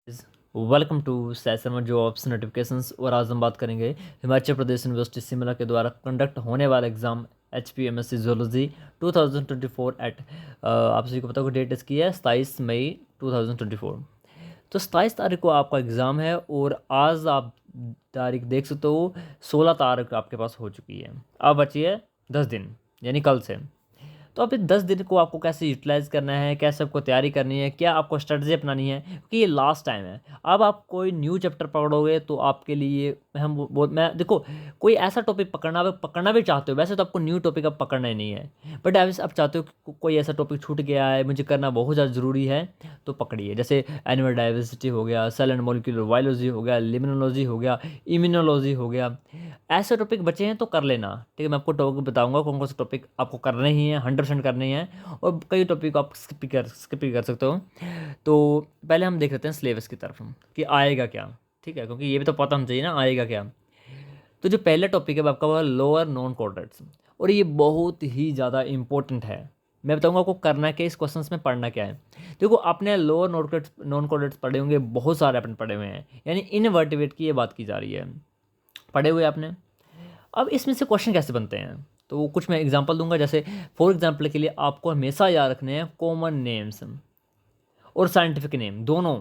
Welcome to सैसरमा jobs notifications. और आज हम बात करेंगे हिमाचल प्रदेश यूनिवर्सिटी शिमला के द्वारा कंडक्ट होने वाला एग्ज़ाम HPMSc जूलॉजी 2024 एट आप सभी को पता होगा डेट इसकी है 27 मई 2024। तो 27 तारीख को आपका एग्ज़ाम है और आज आप तारीख देख सकते हो 16 तारीख आपके पास हो चुकी है। अब बची है 10 दिन यानी कल से। तो अब इस 10 दिन को आपको कैसे यूटिलाइज़ करना है, कैसे आपको तैयारी करनी है, क्या आपको स्ट्रेटजी अपनानी है, क्योंकि ये लास्ट टाइम है। अब आप कोई न्यू चैप्टर पकड़ोगे तो आपके लिए हम बहुत मैं देखो कोई ऐसा टॉपिक पकड़ना भी चाहते हो, वैसे तो आपको न्यू टॉपिक अब पकड़ना ही नहीं है, बट आप चाहते हो कि कोई ऐसा टॉपिक छूट गया है, मुझे करना बहुत ज़्यादा ज़रूरी है, तो पकड़िए। जैसे एनिमल डाइवर्सिटी हो गया, सेल एंड मॉलिक्यूलर बायोलॉजी हो गया, लिमिनोलॉजी हो गया, इम्यूनोलॉजी हो गया, ऐसे टॉपिक बचे हैं तो कर लेना। ठीक है, मैं आपको टॉपिक बताऊंगा कौन कौन से टॉपिक आपको करने ही हैं, 100% करने ही हैं, और कई टॉपिक आप स्किप भी कर सकते हो। तो पहले हम देख लेते हैं सिलेबस की तरफ कि आएगा क्या। ठीक है, क्योंकि ये भी तो पता होना चाहिए ना आएगा क्या। तो जो पहला टॉपिक है आपका वो लोअर नॉन कॉर्डेट्स, और ये बहुत ही ज़्यादा इंपॉर्टेंट है। मैं बताऊंगा आपको करना क्या है, इस क्वेश्चन में पढ़ना क्या है। देखो आपने लोअर नॉन कॉर्डेट्स पढ़े होंगे, बहुत सारे अपने पढ़े हुए हैं, यानी इनवर्टिब्रेट की ये बात की जा रही है, पढ़े हुए आपने। अब इसमें से क्वेश्चन कैसे बनते हैं, तो कुछ मैं एग्जांपल दूंगा। जैसे फॉर एग्जांपल के लिए आपको हमेशा याद रखने हैं कॉमन नेम्स और साइंटिफिक नेम दोनों।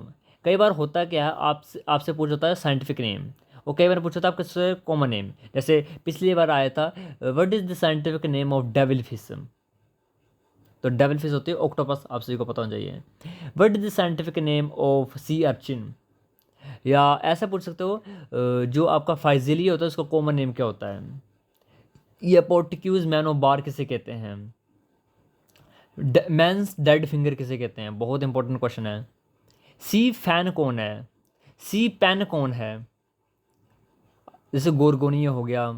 कई बार होता है क्या है, आपसे आपसे पूछ होता है साइंटिफिक नेम, और कई बार पूछा था आपके कॉमन नेम। जैसे पिछली बार आया था what is the scientific name of devil fish, तो डेविल फिश होती है ऑक्टोपस, आप सभी को पता होना चाहिए। What is the scientific name of sea urchin, या ऐसा पूछ सकते हो जो आपका फाइजिली होता है उसका कॉमन नेम क्या होता है। ये पोर्टिक्यूज मैन ऑफ बार किसे कहते हैं, मैंस डेड फिंगर किसे कहते हैं, बहुत इंपॉर्टेंट क्वेश्चन है। सी फैन कौन है, सी पेन कौन है, जैसे गोरगोनिया हो गया,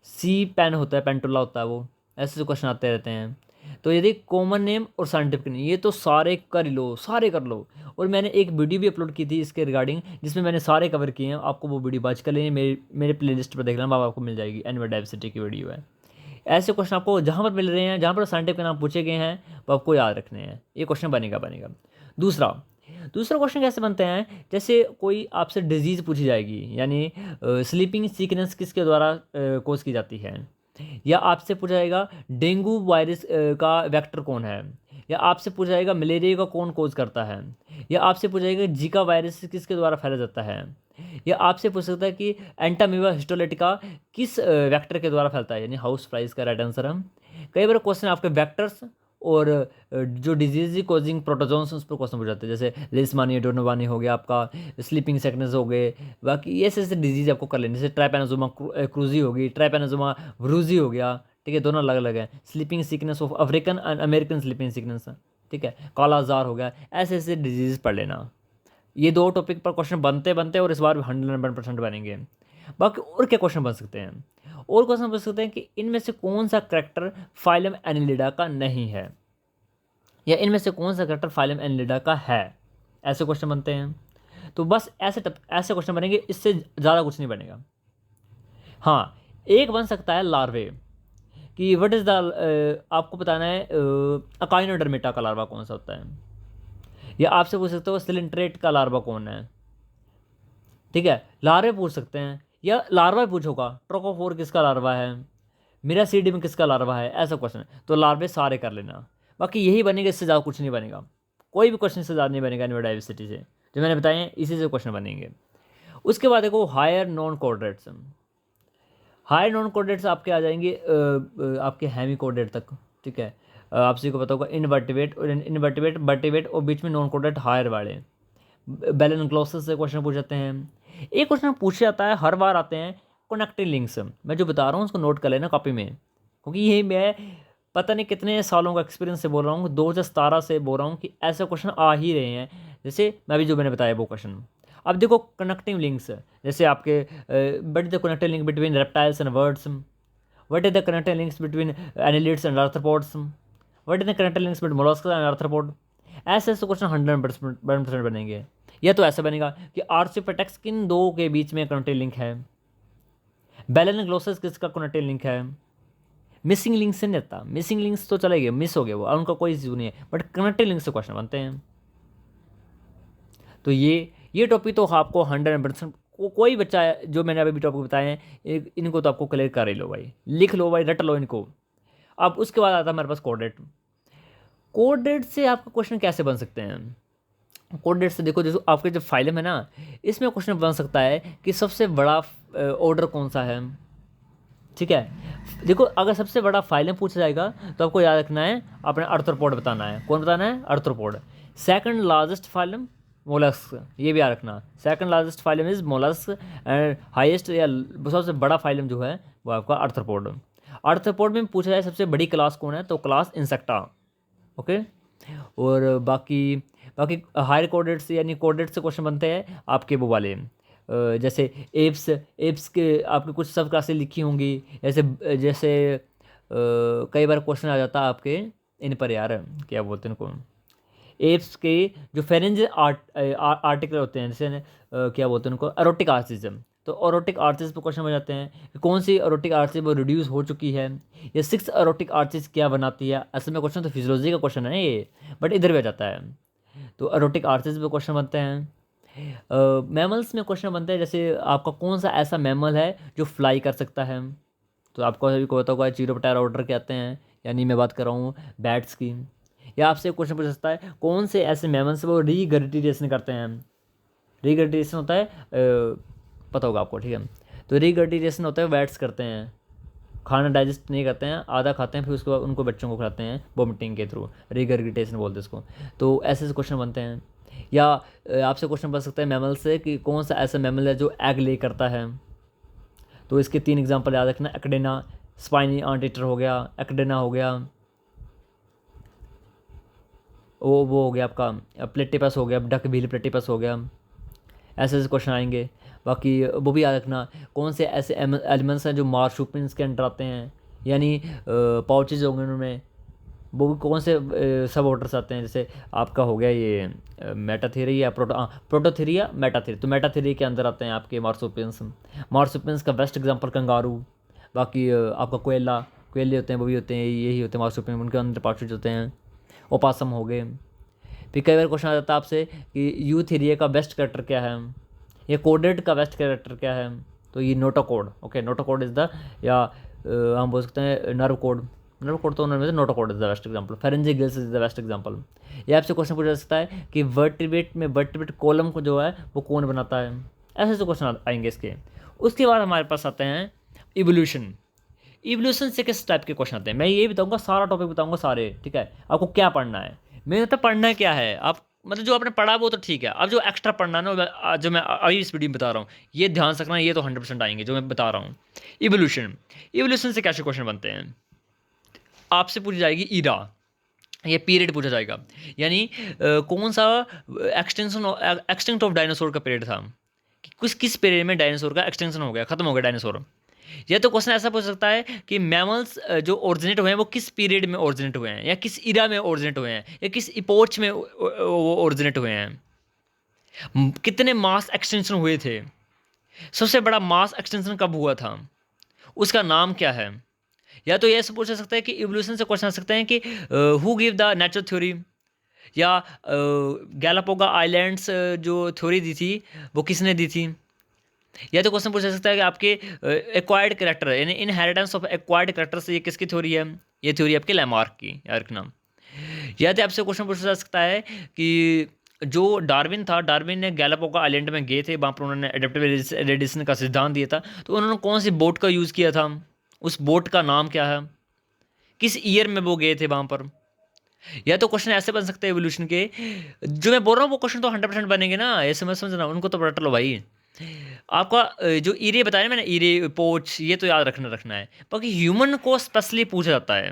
सी पेन होता है, पेंटोला होता है वो, ऐसे क्वेश्चन आते रहते हैं। तो यदि कॉमन नेम और साइंटिफिक नेम ये तो सारे कर लो, सारे कर लो। और मैंने एक वीडियो भी अपलोड की थी इसके रिगार्डिंग, जिसमें मैंने सारे कवर किए हैं। आपको वो वीडियो बाज कर लेंगे, मेरे प्ले लिस्ट पर देख लेना, वहाँ आपको मिल जाएगी, एनिमल डाइवर्सिटी की वीडियो है। ऐसे क्वेश्चन आपको जहाँ पर मिल रहे हैं, जहाँ पर साइंटिफिक नाम पूछे गए हैं, वो आपको याद रखने हैं। ये क्वेश्चन बनेगा। दूसरा दूसरा क्वेश्चन कैसे बनते हैं, जैसे कोई आपसे डिजीज़ पूछी जाएगी, यानी स्लीपिंग सिकनेस किसके द्वारा कोज की जाती है, या आपसे पूछा जाएगा डेंगू वायरस का वेक्टर कौन है, या आपसे पूछा जाएगा मलेरिया का कौन कोज करता है, या आपसे पूछा जाएगा जीका वायरस किसके द्वारा फैला जाता है, या आपसे पूछ सकता है कि एंटामीबा हिस्टोलिटिका किस वेक्टर के द्वारा फैलता है, यानी हाउस फ्लाइज का राइट आंसर है। कई बार क्वेश्चन आपके वेक्टर्स और जो डिजीज कोजिंग प्रोटोजोन्स उस पर क्वेश्चन पूछ जाते हैं। जैसे लिस्मानिया डोनोवानी हो गया आपका, स्लीपिंग सिकनेस हो गए, बाकी ये ऐसे डिजीज आपको कर लेने। जैसे ट्राइपेनोजोमा क्रूजी होगी, ट्राइपेनोजोमा व्रूजी हो गया। ठीक है, दोनों अलग अलग है। Sleeping sickness of African and American sleeping sickness, ठीक है, कालाजार हो गया। ऐसे ऐसे डिजीज पढ़ लेना। ये दो टॉपिक पर क्वेश्चन बनते बनते और इस बार 100% बनेंगे। बाकी और क्या क्वेश्चन बन सकते हैं, और क्वेश्चन बन सकते हैं कि इनमें से कौन सा करेक्टर फाइलम एनिलिडा का नहीं है, या इनमें से कौन सा करेक्टर फाइलम एनिलिडा का है। ऐसे क्वेश्चन बनते हैं। तो बस ऐसे क्वेश्चन बनेंगे, इससे ज़्यादा कुछ नहीं बनेगा। हाँ, एक बन सकता है लार्वे, कि व्हाट इज़ द आपको बताना है अकाइनोडर्मेटा का लार्वा कौन सा होता है, या आपसे पूछ सकते हो सिलिंट्रेट का लार्वा कौन है। ठीक है, लार्वे पूछ सकते हैं, या लार्वा पूछोगा ट्रोकोफोर किसका लार्वा है, मिरासीडियम किसका लार्वा है, ऐसा क्वेश्चन। तो लार्वे सारे कर लेना। बाकी यही बनेगा, इससे ज़्यादा कुछ नहीं बनेगा। कोई भी क्वेश्चन से ज़्यादा नहीं बनेगा एनिमल डाइवर्सिटी से, जो मैंने बताए हैं इसी से क्वेश्चन बनेंगे। उसके बाद देखो higher non coordinates. Higher non coordinates आपके आ जाएंगे आपके हेमी कोऑर्डिनेट तक। ठीक है, आप सभी को पता होगा इनवर्टिब्रेट और इनवर्टिब्रेट वर्टिब्रेट और बीच में नॉन कोऑर्डिनेट हायर वाले बेलन ग्लोसस से क्वेश्चन पूछ जाते हैं। एक क्वेश्चन पूछा जाता है, हर बार आते हैं, कनेक्टिंग लिंक्स। मैं जो बता रहा हूँ उसको नोट कर लेना कॉपी में, क्योंकि ये मैं पता नहीं कितने सालों का एक्सपीरियंस से बोल रहा हूँ, 2017 से बोल रहा हूँ कि ऐसे क्वेश्चन आ ही रहे हैं। जैसे मैं भी जो मैंने बताया वो क्वेश्चन। अब देखो कनेक्टिंग लिंक्स, जैसे आपके but the connecting link between reptiles and birds, what is the connecting links between annelids and arthropods, what is the connecting links between mollusc and arthropod. ऐसे ऐसे क्वेश्चन 100% बनेंगे। या तो ऐसा बनेगा कि आर्चिपेटेक्स किन दो के बीच में कनेक्टिंग लिंक है, बेलन ग्लोसस किसका कनेक्टिंग लिंक है। मिसिंग लिंक से नहीं आता, मिसिंग लिंक्स तो चले गए, मिस हो गए वो, उनका कोई इशू नहीं है, बट कनेक्टिंग लिंक से क्वेश्चन बनते हैं। तो ये टॉपिक तो आपको 100% कोई बच्चा है जो मैंने अभी भी टॉपिक बताए हैं इनको तो आपको क्लियर कर ही लो भाई, लिख लो भाई, रट लो इनको। अब उसके बाद आता है हमारे पास कोडेट। कोडेट से आपका क्वेश्चन कैसे बन सकते हैं? कोडेट से देखो, जैसे आपके जो फाइलम है ना, इसमें क्वेश्चन बन सकता है कि सबसे बड़ा ऑर्डर कौन सा है। ठीक है, देखो अगर सबसे बड़ा फाइलम पूछा जाएगा तो आपको याद रखना है, अपने आर्थ्रोपोड बताना है। कौन बताना है? Arthropod. Second largest phylum mollusc, ये भी याद रखना। Second largest phylum is mollusc and highest या सबसे बड़ा फाइलम जो है वो आपका आर्थ्रोपोड। आर्थ्रोपोड में पूछा जाए सबसे बड़ी क्लास कौन है, तो क्लास इंसेक्टा। ओके, और बाकी बाकी हायर कोडेट्स यानी कोडेट्स से क्वेश्चन बनते हैं आपके वो वाले, जैसे एप्स के आपके कुछ सब क्लासेस लिखी होंगी, जैसे जैसे कई बार क्वेश्चन आ जाता है आपके इन पर यार, क्या बोलते हैं उनको, एप्स के जो फेरेंज आर्टिकल होते हैं, जैसे क्या बोलते हैं उनको, एरोटिक आर्टिज्म। तो एरोटिक आर्चिस पर क्वेश्चन बन जाते हैं कि कौन सी एरोटिक आर्चिस वो रिड्यूस हो चुकी है, या 6 एरोटिक आर्चिस क्या बनाती है। असल में क्वेश्चन तो फिजियोलॉजी का क्वेश्चन है ये, बट इधर भी आ जाता है। तो एरोटिक आर्चिस पे क्वेश्चन बनते हैं। मैमल्स में क्वेश्चन बनते हैं, जैसे आपका कौन सा ऐसा मैमल है जो फ्लाई कर सकता है। तो आपको अभी को पता होगा चीरोप्टेरा ऑर्डर के आते हैं, यानी मैं बात कर रहा हूँ बैट्स की। या आपसे क्वेश्चन पूछ सकता है कौन से ऐसे मैमल्स वो रीगर्टिटेशन करते हैं। रीगर्टिटेशन होता है पता होगा आपको, ठीक है। तो रीगर्टिटेशन होता है बैट्स करते हैं, खाना डाइजेस्ट नहीं करते हैं, आधा खाते हैं फिर उसके बाद उनको बच्चों को खिलाते हैं वोमिटिंग के थ्रू, रीगर्गिटेशन बोलते हैं इसको। तो ऐसे ऐसे क्वेश्चन बनते हैं। या आपसे क्वेश्चन बन सकता है मैमल से कि कौन सा ऐसा मैमल है जो एग ले करता है। तो इसके 3 एग्जांपल याद रखना, एक्डेना, स्पाइनी आंटीटर हो गया, एक्डेना हो गया, वो हो गया आपका प्लेटिपस हो गया, डक व्हील प्लेटिपस हो गया। ऐसे ऐसे क्वेश्चन आएंगे। बाकी वो भी याद रखना कौन से ऐसे एलिमेंट्स हैं जो मार्शुपियंस के अंडर आते हैं, यानी पाउचेज होंगे उनमें, वो भी कौन से सब ऑर्डर्स आते हैं। जैसे आपका हो गया ये मेटाथेरी या प्रोटोथेरिया मेटाथेरी, तो मेटाथेरी के अंदर आते हैं आपके मार्सुपियंस। मार्सुपियंस का बेस्ट एग्जांपल कंगारू। बाकी आपका कोयले होते हैं, वो भी होते हैं, यही होते हैं मार्सुपियन, उनके अंदर पार्टस होते हैं। ओपासम हो गए। फिर कई बार क्वेश्चन आ जाता है आपसे कि यूथेरिया का बेस्ट कैरेक्टर क्या है, या कोडेड का बेस्ट कैरेक्टर क्या है। तो ये notochord. Okay, notochord is the, या हम बोल सकते हैं नर्व कोड। नर्व कोड तो उन्होंने notochord is the best example. Pharyngeal gills is the best example. ये आपसे क्वेश्चन पूछा जा सकता है कि वर्टिब्रेट कॉलम को जो है वो कौन बनाता है। ऐसे ऐसे क्वेश्चन आएंगे इसके। उसके बाद हमारे पास आते हैं इवोल्यूशन। इवोल्यूशन से किस टाइप के क्वेश्चन आते हैं, मैं ये बताऊंगा, सारा टॉपिक बताऊंगा सारे, ठीक है। आपको क्या पढ़ना है, मेरे तो पढ़ना क्या है, आप मतलब जो आपने पढ़ा वो तो ठीक है, अब जो एक्स्ट्रा पढ़ना है ना, जो मैं अभी इस वीडियो में बता रहा हूँ, ये ध्यान से रखना, ये तो 100% आएंगे जो मैं बता रहा हूँ। इवोल्यूशन, इवोल्यूशन से कैसे क्वेश्चन बनते हैं, आपसे पूछी जाएगी ईरा, ये पीरियड पूछा जाएगा, यानी कौन सा एक्सटेंट ऑफ डायनासोर का पीरियड था, किस पीरियड में डायनासोर का एक्सटेंशन हो गया, खत्म हो गया डायनासोर। या तो क्वेश्चन ऐसा पूछ सकता है कि मैमल्स जो ओरिजिनेट हुए हैं वो किस पीरियड में ओरिजिनेट हुए हैं, या किस इरा में ओरिजिनेट हुए हैं, या किस इपोच में वो ओरिजिनेट हुए हैं, कितने मास एक्सटेंशन हुए थे, सबसे बड़ा मास एक्सटेंशन कब हुआ था, उसका नाम क्या है। या तो ये पूछ सकता है कि इवोल्यूशन से क्वेश्चन आ सकते हैं कि who give the natural theory, या गैलापागो आइलैंड्स जो थ्योरी दी थी वो किसने दी थी। या तो क्वेश्चन पूछा जा सकता है कि आपके एक्वायर्ड करेक्टर यानी इनहेरिटेंस ऑफ एक्वायर्ड करेक्टर से ये किसकी थ्योरी है, ये थ्योरी आपके लैमार्क की, याद रखना। या तो आपसे क्वेश्चन पूछा जा सकता है कि जो डार्विन था, डार्विन ने गैलापागो आइलैंड में गए थे, वहाँ पर उन्होंने एडेप्टिव एडिशन का सिद्धांत दिया था, तो उन्होंने कौन सी बोट का यूज़ किया था, उस बोट का नाम क्या है, किस ईयर में वो गए थे वहाँ पर। या तो क्वेश्चन ऐसे बन सकते हैं एवोल्यूशन के, जो मैं बोल रहा हूँ वो क्वेश्चन तो 100% बनेंगे ना, ऐसे मैं समझना, उनको तो रट लो भाई। आपका जो ईरे बताया मैंने, ईरे पोच, ये तो याद रखना है। बाकी ह्यूमन को स्पेशली पूछा जाता है,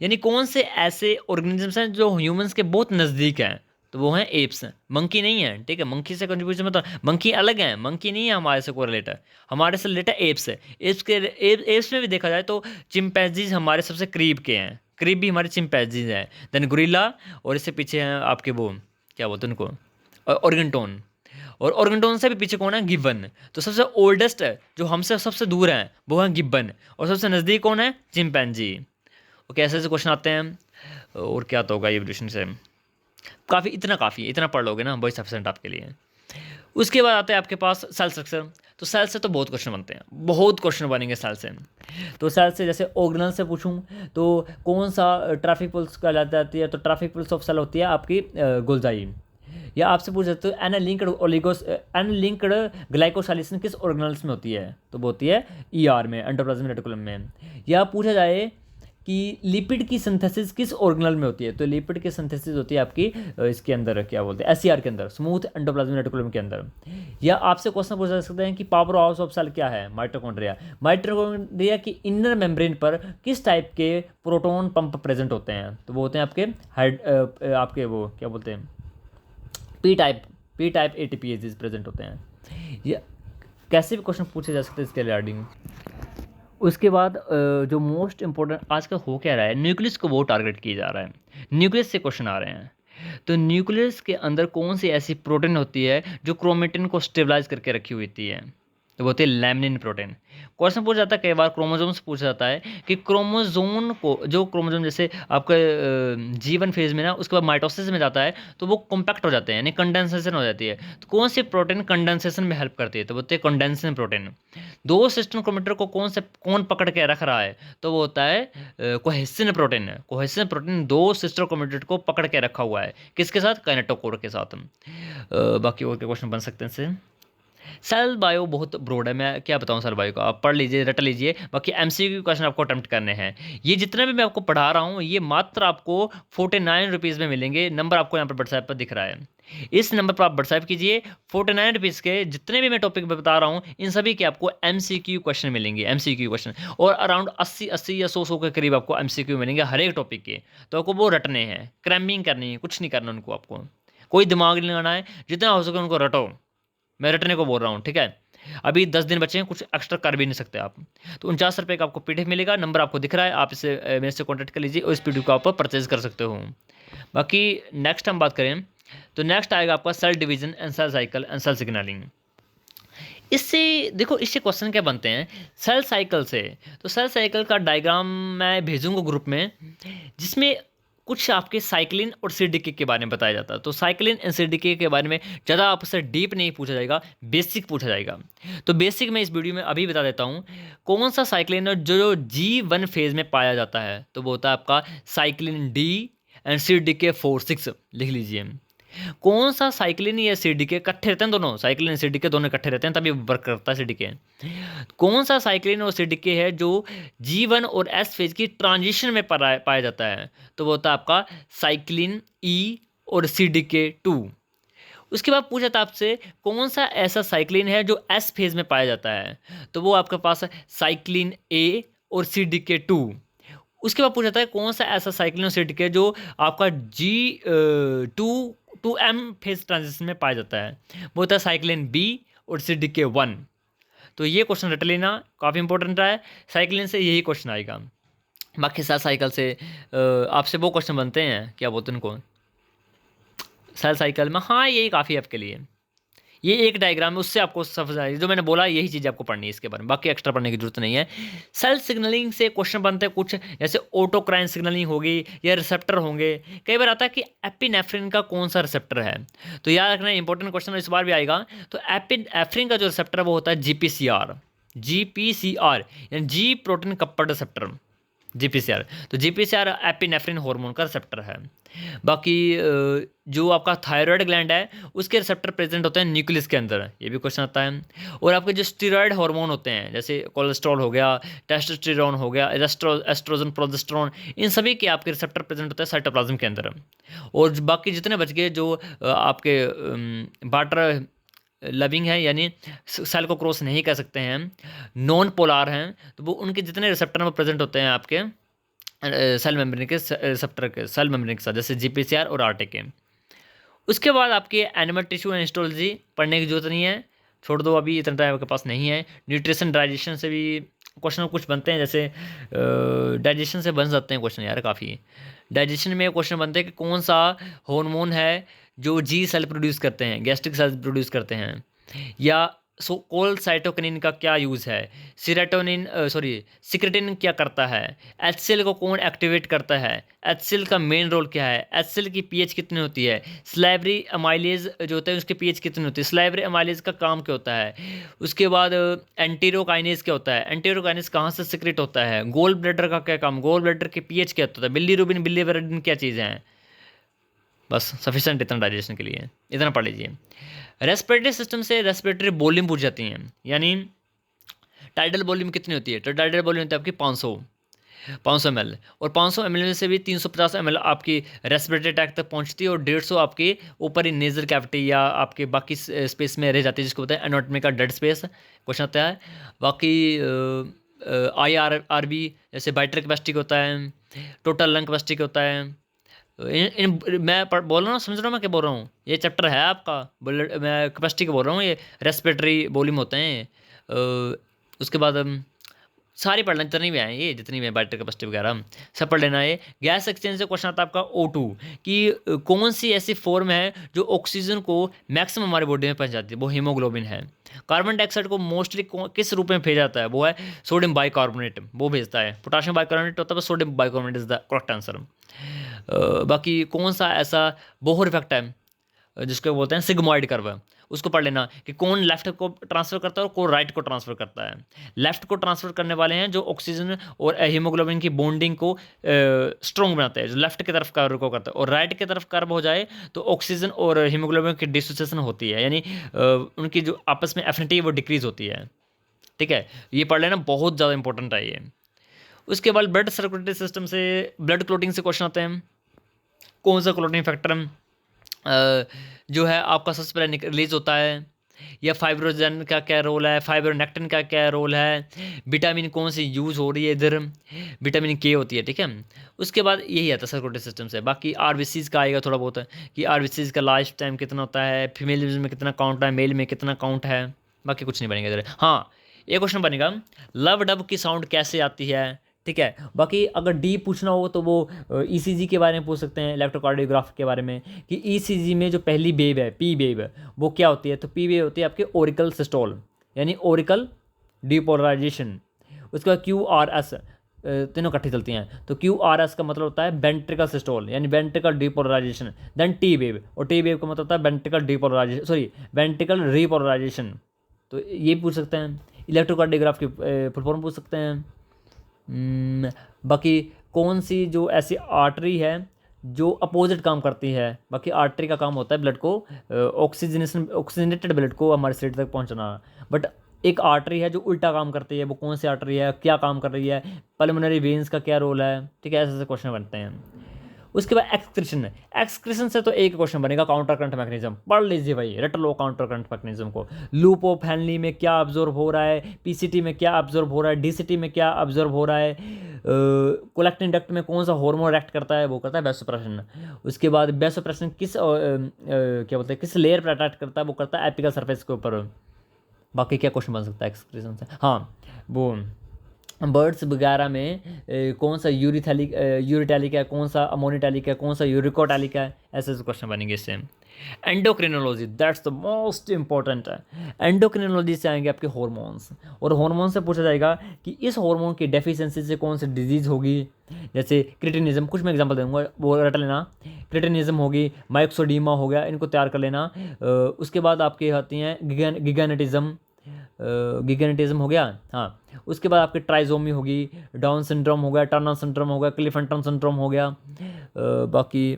यानी कौन से ऐसे ऑर्गेनिजम्स हैं जो ह्यूमंस के बहुत नज़दीक हैं, तो वो हैं एप्स। मंकी नहीं है, ठीक है, मंकी से कंट्रीब्यूशन मतलब मंकी अलग है, मंकी नहीं है हमारे से कोरिलेट है, हमारे से रिलेटेड एप्स है। एप्स में भी देखा जाए तो चिंपैंजीज हमारे सबसे करीब के हैं, करीब भी हमारे चिंपैंजीज हैं, देन गोरिल्ला, और इससे पीछे हैं आपके वो क्या बोलते हैं उनको, ऑर्गेंटोन, और ऑर्गेंटोन से भी पीछे कौन है, गिब्बन। तो सबसे ओल्डेस्ट है जो हमसे सबसे दूर हैं वो है गिब्बन, और सबसे नज़दीक कौन है, चिंपैंजी। ओके, ऐसे ऐसे क्वेश्चन आते हैं। और क्या तो होगा एवोल्यूशन से, काफ़ी, इतना काफ़ी है, इतना पढ़ लोगे ना 22% आपके लिए। उसके बाद आते हैं आपके पास सेल स्ट्रक्चर। तो सेल से तो बहुत क्वेश्चन बनते हैं, बहुत क्वेश्चन बनेंगे सेल से। तो सेल से जैसे ऑर्गेनल से पूछूं तो कौन सा ट्रैफिक पुल्स कहलाती जाती है, तो ट्रैफिक पुल्स ऑफ सेल होती है आपकी गोल्जाई। या आपसे पूछ सकते हो एनालिंक्ड ग्लाइकोसाइलेशन किस ऑर्गेनल्स में होती है, तो वो होती है ईआर में, एंडोप्लाज्मिक रेटिकुलम में। या पूछा जाए कि लिपिड की सिंथेसिस किस ऑर्गेनल में होती है, तो लिपिड की सिंथेसिस होती है आपकी इसके अंदर क्या बोलते हैं एससीआर के अंदर, स्मूथ एंडोप्लाज्मिक रेटिकुलम के अंदर। या आपसे क्वेश्चन पूछ सकते हैं कि पावर हाउस ऑफ सेल क्या है, माइटोकॉन्ड्रिया। माइटोकॉन्ड्रिया की इनर मेम्ब्रेन पर किस टाइप के प्रोटॉन पंप प्रेजेंट होते हैं, तो वो होते हैं आपके वो क्या बोलते हैं पी टाइप एटीपीएज प्रेजेंट होते हैं। या कैसे भी क्वेश्चन पूछे जा सकते हैं इसके रिगार्डिंग। उसके बाद जो मोस्ट इंपॉर्टेंट आजकल हो क्या रहा है, न्यूक्लियस को बहुत टारगेट किया जा रहा है, न्यूक्लियस से क्वेश्चन आ रहे हैं। तो न्यूक्लियस के अंदर कौन सी ऐसी प्रोटीन होती है जो क्रोमेटिन को स्टेबलाइज करके रखी हुई होती है, तो वो होती है लैमिनिन प्रोटीन। क्वेश्चन पूछा जाता है कई बार क्रोमोजोम से पूछा जाता है कि क्रोमोजोम को, जो क्रोमोजोम जैसे आपका जीवन फेज में ना, उसके बाद माइटोसिस में जाता है तो वो कॉम्पैक्ट हो जाते हैं, यानी कंडेंसेशन हो जाती है। तो कौन सी प्रोटीन कंडेंसेशन में हेल्प करती है, तो वो होती है कंडेंसेशन प्रोटीन। दो सिस्टम क्रोमेटर को कौन पकड़ के रख रहा है, तो वो होता है कोहेसिन प्रोटीन। कोहेसिन प्रोटीन दो सिस्टर क्रोमेटर को पकड़ के रखा हुआ है, किसके साथ, काइनेटोकोर के साथ। बाकी और के क्वेश्चन बन सकते हैं इससे। सेल बायो बहुत ब्रॉड है, मैं क्या बताऊं सेल बायो का, आप पढ़ लीजिए, रट लीजिए। बाकी एमसीक्यू क्वेश्चन आपको अटेम्प्ट करने हैं। ये जितने भी मैं आपको पढ़ा रहा हूँ ये मात्र आपको 49 रुपीज़ में मिलेंगे। नंबर आपको यहाँ पर व्हाट्सएप पर दिख रहा है, इस नंबर पर आप व्हाट्सएप कीजिए। 49 रुपीज़ के जितने भी मैं टॉपिक बता रहा हूँ इन सभी के आपको एमसीक्यू क्वेश्चन मिलेंगे, एमसीक्यू क्वेश्चन। और अराउंड 80 या 100 के करीब आपको एमसीक्यू मिलेंगे हर एक टॉपिक के। तो आपको वो रटने हैं, क्रैम्बिंग करनी है, कुछ नहीं करना उनको, आपको कोई दिमाग नहीं लगाना है, जितना हो सके उनको रटो। मैं रटने को बोल रहा हूँ, ठीक है। अभी 10 दिन बचे हैं, कुछ एक्स्ट्रा कर भी नहीं सकते आप। तो 49 रुपये का आपको पीडीएफ मिलेगा, नंबर आपको दिख रहा है, आप इसे मेरे से कॉन्टैक्ट कर लीजिए और इस पीडीएफ को आप परचेज कर सकते हो। बाकी नेक्स्ट हम बात करें तो नेक्स्ट आएगा आपका cell division and cell cycle and cell signalling. इससे देखो, इससे क्वेश्चन क्या बनते हैं सेल साइकिल से। तो सेल साइकिल का डायग्राम मैं भेजूंगा ग्रुप में, जिसमें कुछ आपके साइक्लिन और सीडीके के बारे में बताया जाता है। तो साइक्लिन एंड सीडीके के बारे में ज़्यादा आपसे डीप नहीं पूछा जाएगा, बेसिक पूछा जाएगा। तो बेसिक मैं इस वीडियो में अभी बता देता हूँ। कौन सा साइक्लिन है जो G1 फेज में पाया जाता है, तो वो होता है आपका साइक्लिन D एंड CDK4-6 लिख लीजिए। कौन सा साइक्लिन या सीडीके इकट्ठे रहते हैं, दोनों साइक्लिन सीडीके दोनों इकट्ठे रहते हैं तभी वर्क करता है सीडीके। कौन सा साइक्लिन और सीडीके है जो G1 और S फेज की ट्रांजिशन में पाया जाता है, तो वो होता है आपका साइक्लिन E और CDK2। उसके बाद पूछा था आपसे कौन सा ऐसा साइक्लिन है जो S फेज में पाया जाता है, तो वो आपके पास है साइक्लिन A और CDK2। उसके बाद पूछा था कौन सा ऐसा साइक्लिन और सीडीके जो आपका G2 फेज ट्रांजिशन में पाया जाता है, वो होता है साइक्लिन B और CDK1। तो ये क्वेश्चन रट लेना, काफ़ी इंपॉर्टेंट रहा है। साइक्लिन से यही क्वेश्चन आएगा। बाकी सेल साइकिल से आपसे वो क्वेश्चन बनते हैं, क्या बोलते हैं उनको, सेल साइकिल में, हाँ यही काफ़ी है आपके लिए। ये एक डायग्राम है, उससे आपको समझ आएगी, जो मैंने बोला यही चीज़ आपको पढ़नी है इसके बारे में, बाकी एक्स्ट्रा पढ़ने की जरूरत नहीं है। सेल सिग्नलिंग से क्वेश्चन बनते हैं कुछ, जैसे ऑटोक्राइन सिग्नलिंग होगी या रिसेप्टर होंगे। कई बार आता है कि एपिनेफ्रिन का कौन सा रिसेप्टर है, तो याद रखना इंपॉर्टेंट क्वेश्चन इस बार भी आएगा। तो एपिनेफ्रिन का जो रिसेप्टर है वो होता है GPCR यानी जी प्रोटीन कपल्ड रिसेप्टर, GPCR। तो GPCR एपिनेफ्रिन हार्मोन का रिसेप्टर है। बाकी जो आपका थायराइड ग्लैंड है उसके रिसेप्टर प्रेजेंट होते हैं न्यूक्लियस के अंदर, ये भी क्वेश्चन आता है। और आपके जो स्टीरॉयड हार्मोन होते हैं, जैसे कोलेस्ट्रॉल हो गया, टेस्टोस्टेरोन हो गया, एस्ट्रोजन, प्रोजेस्टेरोन, इन सभी के आपके रिसेप्टर प्रेजेंट होते हैं साइटोप्लाज्म के अंदर। और बाकी जितने बच गए जो आपके वाटर लविंग है, यानी सेल को क्रॉस नहीं कर सकते हैं, नॉन पोलार हैं, तो वो उनके जितने रिसेप्टर में प्रेजेंट होते हैं आपके सेल मेम्ब्रेन के रिसेप्टर के सेल मेम्ब्रेन के साथ, जैसे GPCR और RTK। उसके बाद आपके एनिमल टिश्यू एंड हिस्टोलॉजी पढ़ने की जरूरत नहीं है, छोड़ दो, अभी इतना टाइम आपके पास नहीं है। न्यूट्रिशन डाइजेशन से भी क्वेश्चन कुछ बनते हैं, जैसे डाइजेशन से बन सकते हैं क्वेश्चन यार काफ़ी। डाइजेशन में क्वेश्चन बनते हैं कि कौन सा हार्मोन है जो G सेल प्रोड्यूस करते हैं, गैस्ट्रिक सेल प्रोड्यूस करते हैं, या कोलसाइटोकिनिन का क्या यूज़ है, सिक्रेटिन क्या करता है, एचसीएल को कौन एक्टिवेट करता है, एचसीएल का मेन रोल क्या है, एचसीएल की पीएच कितनी होती है, स्लाइवरी अमाइलेज जो होता है उसकी पीएच कितनी होती है, स्लाइवरी अमाइलेज का काम क्या होता है, उसके बाद एंटीरोकाइनेज क्या होता है, एंटीरोकाइनेज कहाँ से सिक्रेट होता है, गोल ब्लैडर का क्या काम, गोल ब्लैडर की पीएच क्या होता है, बिलीरुबिन बिलीवरिन क्या चीज़ें हैं। बस सफिशेंट इतना डाइजेशन के लिए, इतना पढ़ लीजिए। रेस्पिरेटरी सिस्टम से रेस्पिरेटरी वॉल्यूम पूछ जाती हैं, यानी टाइडल वॉल्यूम कितनी होती है, तो टाइडल वॉल्यूम होती है आपकी 500 ml, और 500 ml में से भी 350 ml आपकी रेस्पिरेटरी टैक तक पहुंचती है, और 150 आपकी ऊपर ही नेजल कैविटी या आपके बाकी स्पेस में रह जाती है, जिसको बताए एनाटॉमी का डेड स्पेस क्वेश्चन आता है। बाकी IRB जैसे वाइटल कैपेसिटी होता है, टोटल लंग कैपेसिटी होता है। मैं बोल रहा हूँ, समझ रहा हूँ मैं क्या बोल रहा हूँ, ये चैप्टर है आपका, मैं कैपेसिटी का बोल रहा हूँ, ये रेस्पिरेटरी वॉल्यूम होते हैं। उसके बाद सारी पढ़ लेना, जितनी भी आए ये, जितनी भी है वाइटल कैपेसिटी वगैरह सब पढ़ लेना है। गैस एक्सचेंज से क्वेश्चन आता है आपका O2 कि कौन सी ऐसी फॉर्म है जो ऑक्सीजन को मैक्सिमम हमारे बॉडी में पहुंचाती है, वो हीमोग्लोबिन है। कार्बन डाइऑक्साइड को मोस्टली किस रूप में भेजा जाता है, वो है सोडियम बाइकार्बोनेट, वो भेजता है। पोटाशियम बाइकार्बोनेट होता है, sodium bicarbonate is the correct answer. बाकी कौन सा ऐसा बोहर इफेक्ट है जिसको बोलते हैं सिग्मॉइड कर्व, उसको पढ़ लेना कि कौन लेफ्ट को ट्रांसफर करता है और कौन राइट को ट्रांसफर करता है। लेफ्ट को ट्रांसफर करने वाले हैं जो ऑक्सीजन और हीमोग्लोबिन की बॉन्डिंग को स्ट्रॉन्ग बनाते हैं, जो लेफ्ट की तरफ कर्व को करता है, और राइट की तरफ कर्व हो जाए तो ऑक्सीजन और हीमोग्लोबिन की डिसोसिएशन होती है, यानी उनकी जो आपस में एफिनिटी है वो डिक्रीज होती है। ठीक है, ये पढ़ लेना, बहुत ज़्यादा इंपॉर्टेंट है ये। उसके बाद ब्लड सर्कुलेटरी सिस्टम से ब्लड क्लोटिंग से क्वेश्चन आते हैं। कौन सा क्लोटिंग फैक्टर जो है आपका सबसे पहले रिलीज होता है, या फाइब्रोजन का क्या रोल है, फाइब्रोनेक्टिन का क्या रोल है, विटामिन कौन सी यूज़ हो रही है इधर, विटामिन के होती है। ठीक है, उसके बाद यही आता है सर्कुलेटरी सिस्टम से। बाकी आरबीसीज का आएगा थोड़ा बहुत कि आरबीसीज का लाइफ टाइम कितना होता है, फीमेल में कितना काउंट है, मेल में कितना काउंट है, बाकी कुछ नहीं बनेगा इधर। हाँ, ये क्वेश्चन बनेगा लव डब की साउंड कैसे आती है। ठीक है, बाकी अगर डीप पूछना हो तो वो ईसीजी के बारे में पूछ सकते हैं, इलेक्ट्रोकार्डियोग्राफ के बारे में, कि ईसीजी में जो पहली वेव है पी वेव वो क्या होती है, तो पी वेव होती है आपके ओरिकल सिस्टोल, यानी ओरिकल डीपोलराइजेशन। उसके बाद QRS तीनों इकट्ठी चलती हैं, तो QRS का मतलब होता है वेंट्रिकल सिस्टोल, यानी ventricle depolarisation. Then T wave, और टी वेव का मतलब होता है ventricle depolarisation, sorry ventricle repolarisation. तो ये पूछ सकते हैं। इलेक्ट्रोकार्डियोग्राफ की फुल फॉर्म पूछ सकते हैं। बाकी कौन सी जो ऐसी आर्टरी है जो अपोजिट काम करती है, बाकी आर्टरी का काम होता है ब्लड को ऑक्सीजनेटेड ब्लड को हमारे शरीर तक पहुंचाना, बट एक आर्टरी है जो उल्टा काम करती है, वो कौन सी आर्टरी है, क्या काम कर रही है, पल्मोनरी वेन्स का क्या रोल है। ठीक है, ऐसे ऐसे क्वेश्चन बनते हैं। उसके बाद एक्सक्रीशन से तो एक क्वेश्चन बनेगा काउंटर करंट मैकेनिज्म, पढ़ लीजिए भाई, रट लो काउंटर करंट मैकेनिज्म को। लूप ऑफ हेनली में क्या ऑब्जर्व हो रहा है, पीसीटी में क्या ऑब्जर्व हो रहा है, डीसीटी में क्या ऑब्जर्व हो रहा है, कोलेक्टिन डक्ट में कौन सा हार्मोन एक्ट करता है, वो करता है वैसोप्रेशन। उसके बाद वैसोप्रेशन क्या बोलते हैं किस लेयर पर अटैक करता है, वो करता है एपिकल सरफेस के ऊपर। बाकी क्या क्वेश्चन बन सकता है एक्सक्रीशन से, हाँ वो बर्ड्स वगैरह में कौन सा यूरिटैलिक है, कौन सा अमोनिटैलिक है, कौन सा यूरिकोटैलिक है, ऐसे ऐसे क्वेश्चन बनेंगे इससे। Endocrinology, that's the most important है। एंडोक्रिनोलॉजी से आएंगे आपके हार्मोन्स, और हार्मोन से पूछा जाएगा कि इस हार्मोन की डेफिशिएंसी से कौन सी डिजीज होगी, जैसे क्रिटिनिज्म, कुछ मैं एग्जांपल दूंगा वो रट लेना। क्रिटिनिज्म होगी, माइक्सोडीमा हो गया, इनको तैयार कर लेना। उसके बाद आपके आती हैं गिगेनेटिज्म हो गया, हाँ। उसके बाद आपकी ट्राइजोमी होगी, डाउन सिंड्रोम हो गया, टर्नर सिंड्रोम हो गया, क्लिफेंटन सिंड्रोम हो गया। बाकी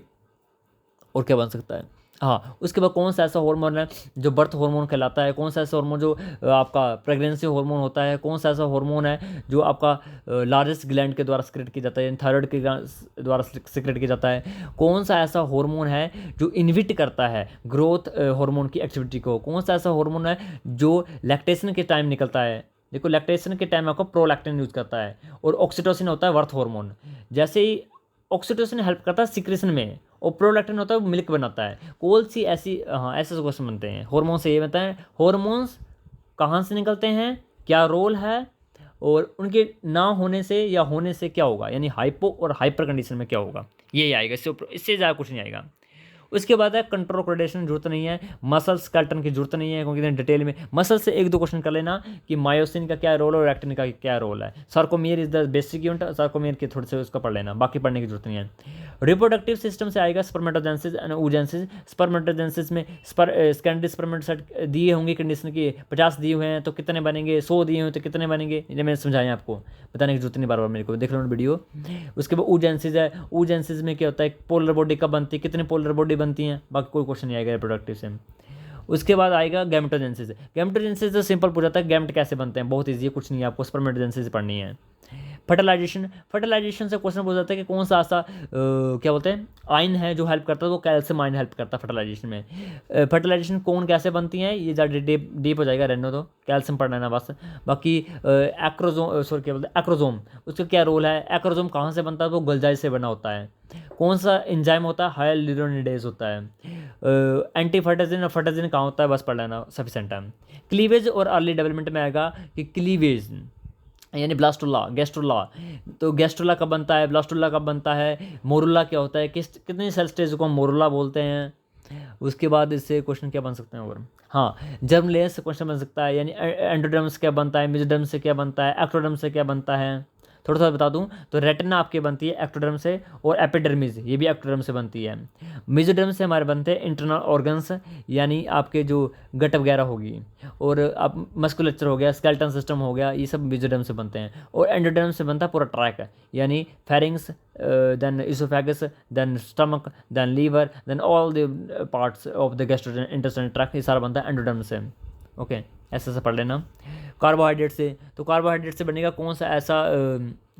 और क्या बन सकता है, हाँ। उसके बाद कौन सा ऐसा हार्मोन है जो बर्थ हार्मोन कहलाता है, कौन सा ऐसा हार्मोन जो आपका प्रेगनेंसी हार्मोन होता है, कौन सा ऐसा हार्मोन है जो आपका लार्जेस्ट ग्लैंड के द्वारा सिक्रेट किया जाता है, थायराइड के द्वारा सिक्रेट किया जाता है, कौन सा ऐसा हार्मोन है जो इनहिबिट करता है ग्रोथ हार्मोन की एक्टिविटी को, कौन सा ऐसा हार्मोन है जो लैक्टेशन के टाइम निकलता है। देखो लैक्टेशन के टाइम आपको प्रोलैक्टिन यूज करता है, और ऑक्सीटोसिन होता है बर्थ हार्मोन। जैसे ही ऑक्सीटोसिन हेल्प करता है सिक्रेशन में, और प्रोलैक्टिन होता है वो मिल्क बनाता है। कौन सी ऐसी, हाँ ऐसे क्वेश्चन बनते हैं। हार्मोन से ये बनता है, हार्मोन्स कहाँ से निकलते हैं, क्या रोल है, और उनके ना होने से या होने से क्या होगा, यानी हाइपो और हाइपर कंडीशन में क्या होगा, ये आएगा। इससे ज़्यादा कुछ नहीं आएगा। उसके बाद है कंट्रोल कोऑर्डिनेशन, जरूरत नहीं है। मसल स्केलेटन की जरूरत नहीं है क्योंकि डिटेल में मसल से एक दो क्वेश्चन कर लेना कि मायोसिन का क्या रोल है और एक्टिन का क्या रोल है। Sarcomere is the basic unit, sarcomere के थोड़े से उसका पढ़ लेना, बाकी पढ़ने की जरूरत नहीं है। रिप्रोडक्टिव सिस्टम से आएगा स्पर्मेटोजेनेसिस एंड oogenesis। स्पर्मेटोजेनेसिस में सेकेंडरी स्पर्मेटोसाइट दिए होंगे कंडीशन की 50 दिए हुए हैं तो कितने बनेंगे, 100 दिए हुए तो कितने बनेंगे, ये मैंने समझाया आपको, बताने की जरूरत नहीं, बार बार मेरे को देख लो वीडियो। उसके बाद oogenesis है, oogenesis में क्या होता है, पोलर बॉडी कब बनती है, कितनी पोलर बॉडी बनती है, बाकी कोई क्वेश्चन नहीं आएगा रिप्रोडक्टिव से। उसके बाद आएगा गैमेटोजेनेसिस। गैमेटोजेनेसिस तो सिंपल पूछ जाता है, गैमेट कैसे बनते हैं, बहुत ईजी है, कुछ नहीं है, आपको स्पर्मेटोजेनेसिस पढ़नी है। फर्टिलाइजेशन, फर्टिलाइजेशन से क्वेश्चन पूछ जाता है कि कौन सा ऐसा क्या बोलते हैं आयन है जो हेल्प करता है, तो कैल्शियम आयन हेल्प करता है फर्टिलाइजेशन में। फर्टिलाइजेशन कौन कैसे बनती है, ये ज़्यादा डीप हो जाएगा, रहने दो, कैल्शियम पढ़ना है ना बस। बाकी एक्रोजोम, सॉरी क्या बोलते हैं एक्रोजोम, उसका क्या रोल है, एक्रोजोम कहाँ से बनता है, वो गलजाई से बना होता है। कौन सा एंजाइम होता है, हाइलुरोनिडेज होता है। एंटी फर्टाजिन और फर्टाजिन कहाँ होता है, बस पढ़ लेना सफिशेंट है। क्लीवेज और अर्ली डेवलपमेंट में आएगा कि क्लीवेज यानी ब्लास्टुला, गैस्ट्रुला, तो गैस्ट्रुला कब बनता है, ब्लास्टुला कब बनता है, मोरुला क्या होता है, कितनी सेल स्टेज को हम मोरुला बोलते हैं। उसके बाद इससे क्वेश्चन क्या बन सकते हैं और हाँ, जर्म लेयर से क्वेश्चन बन सकता है, यानी एंडोडर्म से क्या बनता है, मेसोडर्म से क्या बनता है, एक्टोडर्म से क्या बनता है। थोड़ा सा बता दूं तो रेटिना आपके बनती है एक्टोडर्म से, और एपिडर्मिस ये भी एक्टोडर्म से बनती है। मेसोडर्म से हमारे बनते हैं इंटरनल ऑर्गन्स, यानी आपके जो गट वगैरह होगी, और आप मस्कुलेचर हो गया, स्केलेटन सिस्टम हो गया, ये सब मेसोडर्म से बनते हैं। और एंडोडर्म से बनता है पूरा ट्रैक, यानी pharynx, then oesophagus, then stomach, then liver, then all the parts of the gastrointestinal track, ये सारा बनता है एंडोडर्म से। ओके, ऐसे पढ़ लेना। कार्बोहाइड्रेट से, तो कार्बोहाइड्रेट से बनेगा कौन सा ऐसा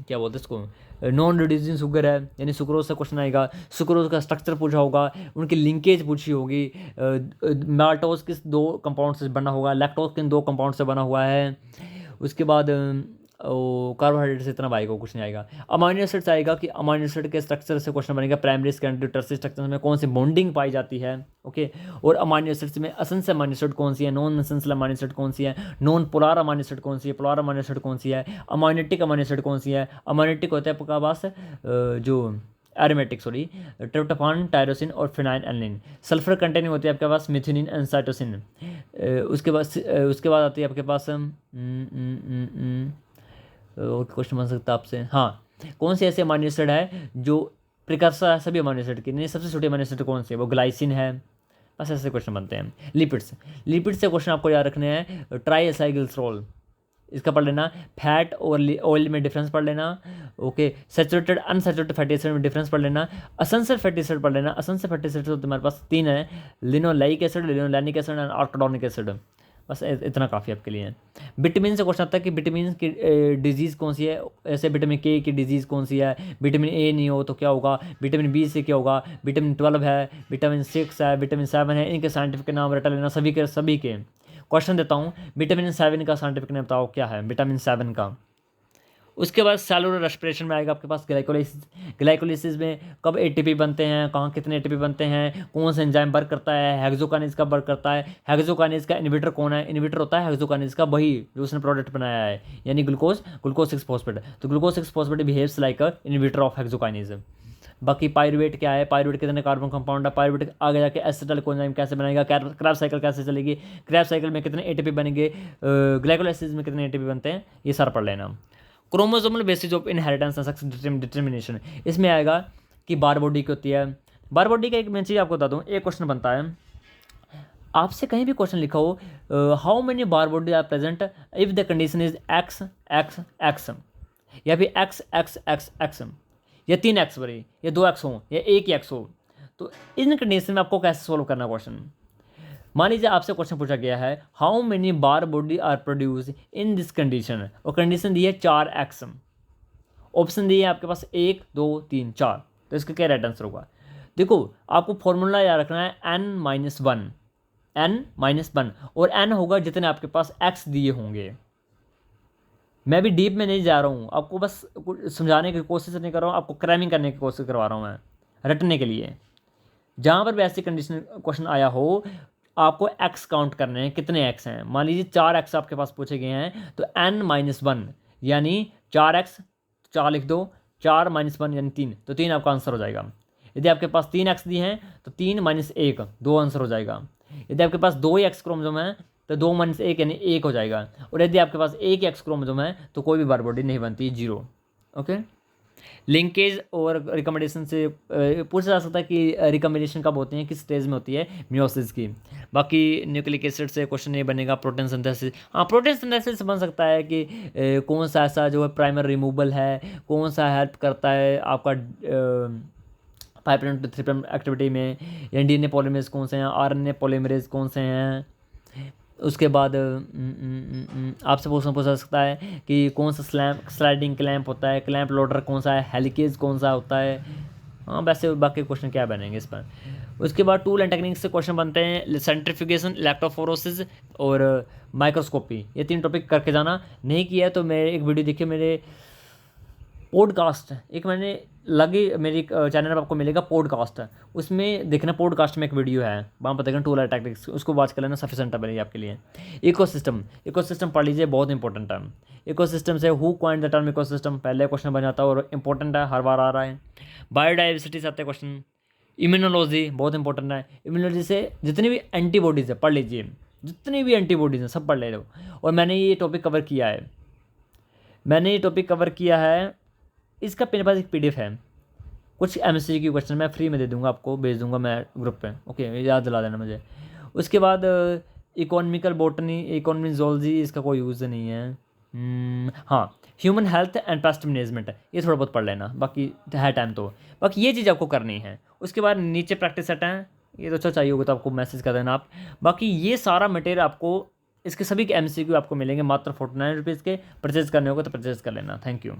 क्या बोलते हैं इसको, नॉन रिड्यूसिंग शुगर है, यानी सुक्रोज से क्वेश्चन आएगा, सुक्रोज का स्ट्रक्चर पूछा होगा, उनकी लिंकेज पूछी होगी, माल्टोज किस दो कंपाउंड से बना होगा, लैक्टोज किन दो कंपाउंड से बना हुआ है। उसके बाद कार्बोहाइड्रेट से इतना आएगा, कुछ नहीं आएगा। अमाइनो एसिड्स आएगा कि अमाइनो एसिड के स्ट्रक्चर से क्वेश्चन बनेगा, प्राइमरी सेकेंडरी टर्शियरी स्ट्रक्चर में कौन सी बॉन्डिंग पाई जाती है। ओके, और अमाइनो एसिड्स में एसेंशियल अमाइनो एसिड कौन सी है, नॉन एसेंशियल अमाइनो एसिड कौन सी है, नॉन पोलर अमाइनो एसिड कौन सी है, पोलर अमाइनो एसिड कौन सी है, अमाइनेटिक अमाइनो एसिड कौन सी है। अमाइनेटिक होता है आपका पास जो एरोमेटिक, सॉरी, ट्रिप्टोफान, टायरोसिन और फिनाइल एलानिन। सल्फर कंटेनिंग होती है आपके पास मिथेनिन एंड साइटोसिन। उसके बाद आती है आपके पास और क्वेश्चन बन सकता है आपसे, हाँ, कौन सी ऐसी अमाइनो एसिड है जो प्रिकर्सर है सभी अमाइनो एसिड की, नहीं सबसे छोटी अमाइनो एसिड कौन सी है, वो ग्लाइसिन है। बस ऐसे क्वेश्चन बनते हैं। लिपिड्स, लिपिड से क्वेश्चन आपको याद रखने हैं, ट्राइएसाइलग्लिसरॉल, इसका पढ़ लेना। फैट और ऑयल में डिफरेंस पढ़ लेना। Okay, saturated unsaturated fatty acid में डिफरेंस पढ़ लेना। असेंशियल फैटी एसिड पढ़ लेना। असेंशियल फैटी एसिड तो तुम्हारे पास 3 है, linoleic acid, linolenic acid and arachidonic acid. बस इतना काफ़ी आपके लिए है। विटामिन से क्वेश्चन आता है कि विटामिन की डिजीज़ कौन सी है, ऐसे विटामिन के की डिजीज़ कौन सी है, विटामिन ए नहीं हो तो क्या होगा, विटामिन बी से क्या होगा, विटामिन 12 है, विटामिन 6 है, विटामिन 7 है, इनके साइंटिफिक नाम रटा लेना सभी के। क्वेश्चन देता हूँ, विटामिन 7 का साइंटिफिक नेम बताओ क्या है, विटामिन 7 का। उसके बाद सेलुलर रेस्पिरेशन में आएगा आपके पास ग्लाइकोलाइसिस। ग्लाइकोलाइसिस में कब एटीपी बनते हैं, कहाँ कितने एटीपी बनते हैं, कौन सा एंजाइम वर्क करता है, हेक्सोकाइनेज कब वर्क करता है, हेक्सोकाइनेज का इन्हिबिटर कौन है, इन्हिबिटर होता है हेक्सोकाइनेज का वही जो उसने प्रोडक्ट बनाया है, यानी ग्लूकोज 6 फॉस्फेट। तो glucose 6 phosphate behaves like a inhibitor of hexokinase. बाकी पायरुवेट क्या है, पायरुवेट कितने कार्बन कंपाउंड है, पायरुवेट आगे जाके एसिटाइल कोएंजाइम कैसे बनेगा, क्रैब साइकिल कैसे चलेगी, क्रैब साइकिल में कितने एटीपी बनेंगे, ग्लाइकोलाइसिस में कितने एटीपी बनते हैं, ये सारा पढ़ लेना। Chromosomal basis of inheritance and sex determination, इसमें आएगा कि बार बॉडी की होती है। बार बॉडी का एक मैं चीज़ आपको बता दूँ, एक क्वेश्चन बनता है, आपसे कहीं भी क्वेश्चन लिखा हो, how many Barr body are present if the condition is X X X, या फिर एक्स एक्स एक्स एक्स, या 3 एक्स बड़े, या 2 एक्स हो, या 1 ही एक्स हो, तो इन कंडीशन में आपको कैसे सोल्व करना क्वेश्चन। मान लीजिए आपसे क्वेश्चन पूछा गया है, how many Barr body are produce in this condition, और कंडीशन दी है 4 एक्स, ऑप्शन दिए आपके पास 1 2 3 4, तो इसका क्या राइट आंसर होगा। देखो आपको फॉर्मूला याद रखना है n-1, और n होगा जितने आपके पास x दिए होंगे। मैं भी डीप में नहीं जा रहा हूँ, आपको बस समझाने की कोशिश नहीं कर रहा हूँ, आपको क्रैमिंग करने की कोशिश करवा रहा हूँ मैं, रटने के लिए। जहाँ पर भी ऐसी कंडीशन क्वेश्चन आया हो, आपको x काउंट करने हैं, कितने x हैं। मान लीजिए 4 x आपके पास पूछे गए हैं, तो n-1 यानी 4 x, 4 लिख दो, 4 - 1 यानी 3, तो 3 आपका आंसर हो जाएगा। यदि आपके पास 3x दिए हैं तो 3 - 1 2 आंसर हो जाएगा। यदि आपके पास 2 ही x क्रोमोसोम है तो 2 - 1 यानी 1 हो जाएगा। और यदि आपके पास 1 x क्रोमोसोम है तो कोई भी बार बॉडी नहीं बनती, 0। ओके। लिंकेज और रिकमेंडेशन से पूछा जा सकता है कि रिकमेंडेशन कब होती है, किस स्टेज में होती है मियोसिस की। बाकी न्यूक्लिक एसिड से क्वेश्चन नहीं बनेगा। प्रोटीन सिंथेसिस, हाँ प्रोटीन सिंथेसिस बन सकता है कि कौन सा ऐसा जो है प्राइमर रिमूवल है, कौन सा हेल्प करता है आपका 5' to 3' एक्टिविटी में, या डीएनए पॉलीमरेज कौन से हैं, आरएनए पॉलीमरेज कौन से हैं। उसके बाद आपसे पूछा सकता है कि कौन सा स्लाइडिंग क्लैंप होता है, क्लैंप लोडर कौन सा है, हेलिकेज कौन सा होता है। हाँ वैसे बाकी क्वेश्चन क्या बनेंगे इस पर। उसके बाद टूल एंड टेक्निक से क्वेश्चन बनते हैं, सेंट्रीफ्यूगेशन, इलेक्ट्रोफोरोसिस और माइक्रोस्कोपी। ये 3 टॉपिक करके जाना। नहीं किया है तो मेरे एक वीडियो देखिए, मेरे पॉडकास्ट एक मैंने लगी मेरी चैनल पर आपको मिलेगा पॉडकास्ट, उसमें देखना पॉडकास्ट में एक वीडियो है, वहाँ पर देखना टूल एंड टेक्निक्स, उसको वॉच कर लेना, सफिशेंट है आपके लिए। इकोसिस्टम पढ़ लीजिए, बहुत इंपॉर्टेंट है। इकोसिस्टम से who coined the term ecosystem, पहले क्वेश्चन बन जाता है और इंपॉर्टेंट है, हर बार आ रहा है। बायोडाइवर्सिटी से आते क्वेश्चन। इम्यूनोलॉजी बहुत इंपॉर्टेंट है। इम्यूनोलॉजी से जितनी भी एंटीबॉडीज़ है पढ़ लीजिए, जितनी भी एंटीबॉडीज़ हैं सब पढ़ ले लो। और मैंने ये टॉपिक कवर किया है, इसका मेरे पास एक पीडीएफ है, कुछ एमसीक्यू क्वेश्चन मैं फ्री में दे दूंगा आपको, भेज दूंगा मैं ग्रुप पे। ओके, याद दिला देना मुझे। उसके बाद इकोनॉमिकल बॉटनी, इकोनॉमिक जोलॉजी, इसका कोई यूज़ नहीं है। हाँ, human health and pest management, ये थोड़ा बहुत पढ़ लेना, बाकी है टाइम तो। बाकी ये चीज़ आपको करनी है। उसके बाद नीचे प्रैक्टिस सेट हैं, ये तो अच्छा चाहिए होगा तो आपको मैसेज कर देना आप। बाकी ये सारा मटेरियल आपको, इसके सभी के एमसीक्यू आपको मिलेंगे मात्र 49 रुपीज़ के। परचेज़ करने होगा तो परचेज़ कर लेना। Thank you.